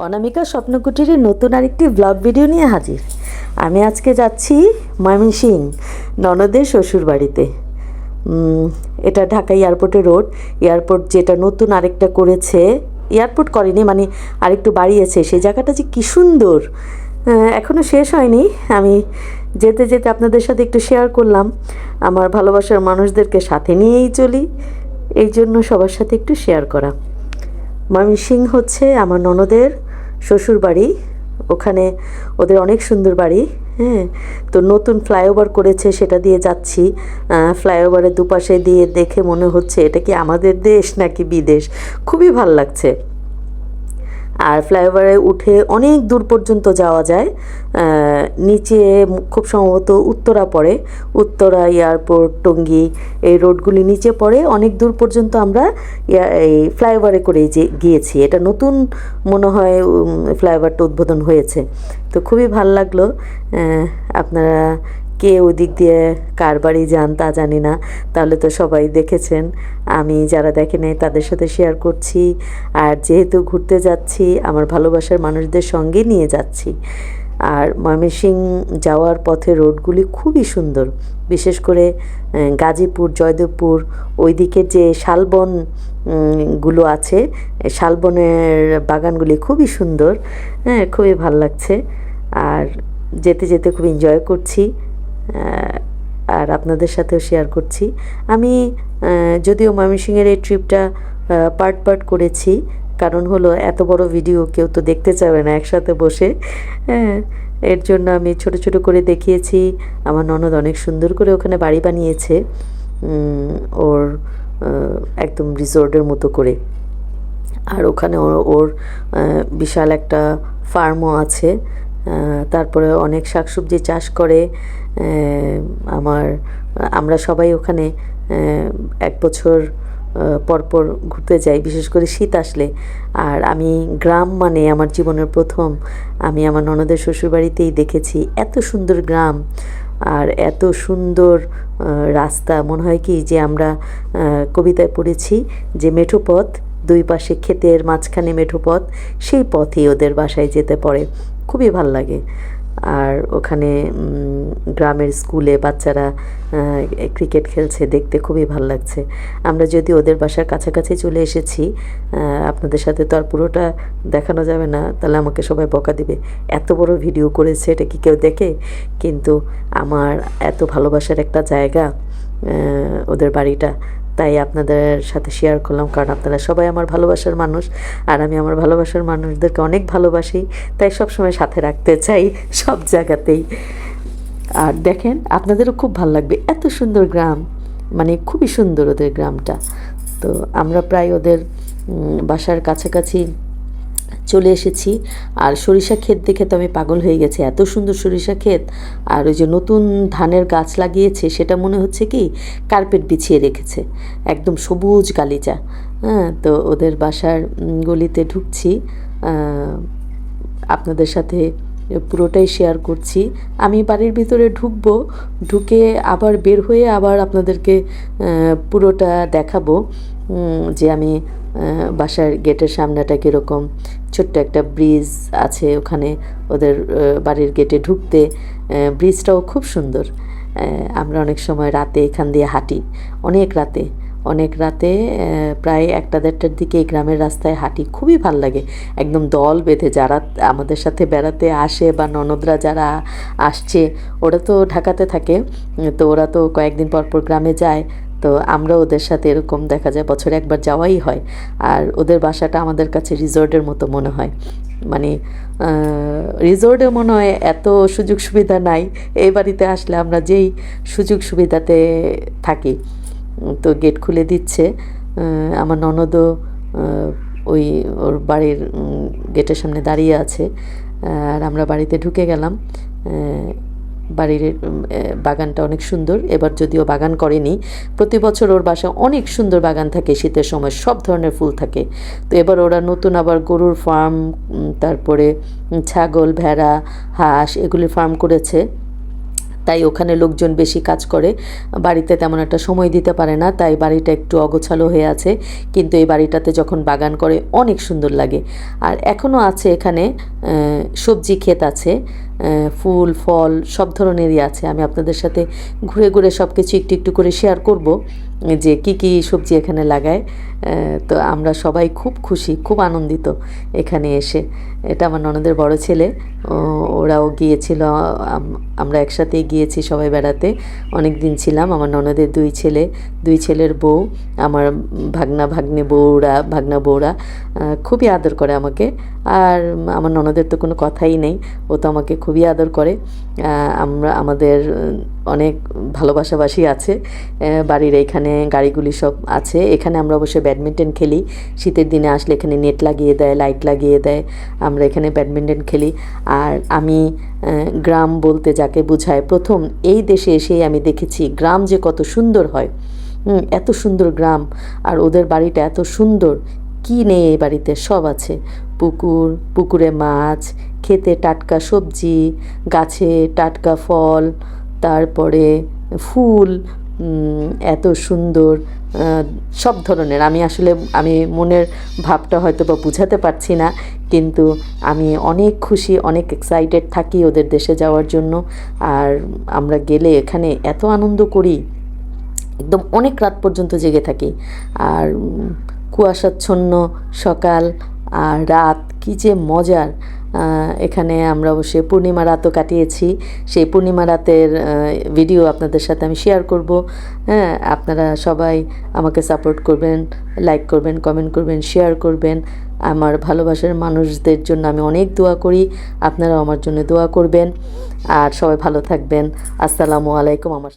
অনামিকা স্বপ্ন কুটিরের নতুন আরেকটি ব্লগ ভিডিও নিয়ে হাজির। আমি আজকে যাচ্ছি ময়মনসিংহ ননদের শ্বশুর বাড়িতে। এটা ঢাকা এয়ারপোর্টের রোড। এয়ারপোর্ট যেটা নতুন আরেকটা করেছে, এয়ারপোর্ট করেনি মানে আরেকটু বাড়িয়েছে, সেই জায়গাটা যে কী সুন্দর, এখনও শেষ হয়নি। আমি যেতে যেতে আপনাদের সাথে একটু শেয়ার করলাম। আমার ভালোবাসার মানুষদেরকে সাথে নিয়েই চলি, এই জন্য সবার সাথে একটু শেয়ার করা। ময়মনসিংহ হচ্ছে আমার ননদের শ্বশুর বাড়ি, ওখানে ওদের অনেক সুন্দর বাড়ি। হ্যাঁ, তো নতুন ফ্লাইওভার করেছে, সেটা দিয়ে যাচ্ছি। ফ্লাইওভারের দুপাশে দিয়ে দেখে মনে হচ্ছে এটা কি আমাদের দেশ নাকি বিদেশ, খুবই ভাল লাগছে। আর ফ্লাইওভারে উঠে অনেক দূর পর্যন্ত যাওয়া যায়। নিচে খুব সম্ভবত উত্তরা পড়ে, উত্তরা, এয়ারপোর্ট, টঙ্গী, এই রোডগুলি নিচে পড়ে। অনেক দূর পর্যন্ত আমরা এই ফ্লাইওভারে করে গিয়েছি। এটা নতুন মনে হয় ফ্লাইওভারটা উদ্বোধন হয়েছে, তো খুবই ভাল লাগলো। আপনারা কে ওই দিক দিয়ে কার বাড়ি যান তা জানি না, তাহলে তো সবাই দেখেছেন। আমি যারা দেখে নেই তাদের সাথে শেয়ার করছি। আর যেহেতু ঘুরতে যাচ্ছি, আমার ভালোবাসার মানুষদের সঙ্গে নিয়ে যাচ্ছি। আর ময়মনসিংহ যাওয়ার পথে রোডগুলি খুবই সুন্দর, বিশেষ করে গাজীপুর, জয়দেবপুর ওই দিকের যে শালবন গুলো আছে, শালবনের বাগানগুলি খুবই সুন্দর। হ্যাঁ, খুবই ভাল লাগছে। আর যেতে যেতে খুব এনজয় করছি, আর আপনাদের সাথেও শেয়ার করছি। আমি যদিও ময়মনসিংহের এই ট্রিপটা পার্ট করেছি, কারণ হলো এত বড় ভিডিও কেউ তো দেখতে চাবে না একসাথে বসে। হ্যাঁ, এর জন্য আমি ছোট ছোট করে দেখিয়েছি। আমার ননদ অনেক সুন্দর করে ওখানে বাড়ি বানিয়েছে, ওর একদম রিসোর্টের মতো করে। আর ওখানে ওর বিশাল একটা ফার্মও আছে। তারপরে অনেক শাকসবজি চাষ করে। আমরা সবাই ওখানে এক বছর পরপর ঘুরতে যাই, বিশেষ করে শীত আসলে। আর আমি গ্রাম মানে আমার জীবনের প্রথম আমি আমার ননদের শ্বশুরবাড়িতেই দেখেছি এত সুন্দর গ্রাম আর এত সুন্দর রাস্তা। মনে হয় কি যে আমরা কবিতায় পড়েছি যে মেঠো পথ, দুই পাশে ক্ষেতের মাঝখানে মেঠো পথ, সেই পথেই ওদের বাসায় যেতে পড়ে, খুবই ভাল লাগে। আর ওখানে গ্রামের স্কুলে বাচ্চারা ক্রিকেট খেলছে, দেখতে খুবই ভাল লাগছে। আমরা যদি ওদের বাসার কাছাকাছি চলে এসেছি, আপনাদের সাথে তো আর পুরোটা দেখানো যাবে না, তাহলে আমাকে সবাই বকা দিবে, এত বড় ভিডিও করেছে, এটা কি কেউ দেখে? কিন্তু আমার এত ভালোবাসার একটা জায়গা ওদের বাড়িটা, তাই আপনাদের সাথে শেয়ার করলাম। কারণ আপনারা সবাই আমার ভালোবাসার মানুষ, আর আমি আমার ভালোবাসার মানুষদেরকে অনেক ভালোবাসি, তাই সবসময় সাথে রাখতে চাই সব জায়গাতেই। আর দেখেন, আপনাদেরও খুব ভালো লাগবে, এত সুন্দর গ্রাম, মানে খুবই সুন্দর ওদের গ্রামটা। তো আমরা প্রায় ওদের বাসার কাছাকাছি চলে এসেছি। আর সরিষা ক্ষেত দেখে তো আমি পাগল হয়ে গেছি, এত সুন্দর সরিষা ক্ষেত। আর ওই যে নতুন ধানের গাছ লাগিয়েছে, সেটা মনে হচ্ছে কি কার্পেট বিছিয়ে রেখেছে, একদম সবুজ গালিচা। হ্যাঁ, তো ওদের বাসার গলিতে ঢুকছি, আপনাদের সাথে পুরোটাই শেয়ার করছি। আমি বাড়ির ভিতরে ঢুকবো, ঢুকে আবার বের হয়ে আবার আপনাদেরকে পুরোটা দেখাবো যে আমি বাসার গেটের সামনেটা কীরকম। ছোট্ট একটা ব্রিজ আছে ওখানে ওদের বাড়ির গেটে ঢুকতে, ব্রিজটাও খুব সুন্দর। আমরা অনেক সময় রাতে এখান দিয়ে হাঁটি, অনেক রাতে প্রায় 1-1:30টার দিকে এই গ্রামের রাস্তায় হাঁটি, খুবই ভাল লাগে। একদম দল বেঁধে যারা আমাদের সাথে বেড়াতে আসে বা ননদরা যারা আসছে, ওরা তো ঢাকাতে থাকে, তো ওরা তো কয়েকদিন পর গ্রামে যায়। তো আমরা ওদের সাথে এরকম দেখা যায় বছরে একবার যাওয়াই হয়। আর ওদের বাসাটা আমাদের কাছে রিসোর্টের মতো মনে হয়, মানে রিসোর্টে মনে হয় এত সুযোগ সুবিধা নাই, এই বাড়িতে আসলে আমরা যেই সুযোগ সুবিধাতে থাকি। তো গেট খুলে দিচ্ছে, আমার ননদও ওই ওর বাড়ির গেটের সামনে দাঁড়িয়ে আছে। আর আমরা বাড়িতে ঢুকে গেলাম। বাড়ির বাগানটা অনেক সুন্দর, এবার যদিও বাগান করেনি। প্রতি বছর ওর বাসায় অনেক সুন্দর বাগান থাকে, শীতের সময় সব ধরনের ফুল থাকে। তো এবার ওরা নতুন আবার গরুর ফার্ম, তারপরে ছাগল, ভেড়া, হাঁস এগুলির ফার্ম করেছে। তাই ওখানে লোকজন বেশি কাজ করে, বাড়িতে তেমন একটা সময় দিতে পারে না, তাই বাড়িটা একটু অগোছালো হয়ে আছে। কিন্তু এই বাড়িটাতে যখন বাগান করে অনেক সুন্দর লাগে। আর এখনও আছে এখানে সবজি ক্ষেত আছে, ফুল ফল সব ধরনেরই আছে। আমি আপনাদের সাথে ঘুরে ঘুরে সব কিছু একটু একটু করে শেয়ার করব যে কি কি সবজি এখানে লাগায়। তো আমরা সবাই খুব খুশি, খুব আনন্দিত এখানে এসে। এটা আমার ননদের বড় ছেলে, ওরাও গিয়েছিল, আমরা একসাথেই গিয়েছি সবাই বেড়াতে। অনেক দিন ছিলাম। আমার ননদের দুই ছেলের বউ, আমার ভাগ্নে বউরা খুবই আদর করে আমাকে। আর আমার ননদের তো কোনো কথাই নেই, ও তো আমাকে খুবই আদর করে। আমাদের অনেক ভালোবাসাবাসি আছে। বাড়ির এইখানে গাড়িগুলি সব আছে। এখানে আমরা অবশ্যই ব্যাডমিন্টন খেলি। শীতের দিনে আসলে এখানে নেট লাগিয়ে দেয়, লাইট লাগিয়ে দেয়, আমরা এখানে ব্যাডমিন্টন খেলি। আর আমি গ্রাম বলতে যাকে বোঝায়, প্রথম এই দেশে এসেই আমি দেখেছি গ্রাম যে কত সুন্দর হয়। এত সুন্দর গ্রাম, আর ওদের বাড়িটা এত সুন্দর। কি নেই এই বাড়িতে? সব আছে। পুকুরে মাছ, খেতে টাটকা সবজি, গাছে টাটকা ফল, তারপরে ফুল, এত সুন্দর সব ধরনের। আমি মনের ভাবটা হয়তো বা বুঝাতে পারছি না, কিন্তু আমি অনেক খুশি, অনেক এক্সাইটেড থাকি ওদের দেশে যাওয়ার জন্য। আর আমরা গেলে এখানে এত আনন্দ করি, একদম অনেক রাত পর্যন্ত জেগে থাকি। আর কুয়াশাচ্ছন্ন সকাল আর রাত, কী যে মজার। এখানে আমরা অবশ্যই পূর্ণিমা রাতও কাটিয়েছি। সেই পূর্ণিমা রাতের ভিডিও আপনাদের সাথে আমি শেয়ার করব। হ্যাঁ, আপনারা সবাই আমাকে সাপোর্ট করবেন, লাইক করবেন, কমেন্ট করবেন, শেয়ার করবেন। আমার ভালোবাসার মানুষদের জন্য আমি অনেক দোয়া করি, আপনারাও আমার জন্য দোয়া করবেন। আর সবাই ভালো থাকবেন। আসসালামু আলাইকুম। আমার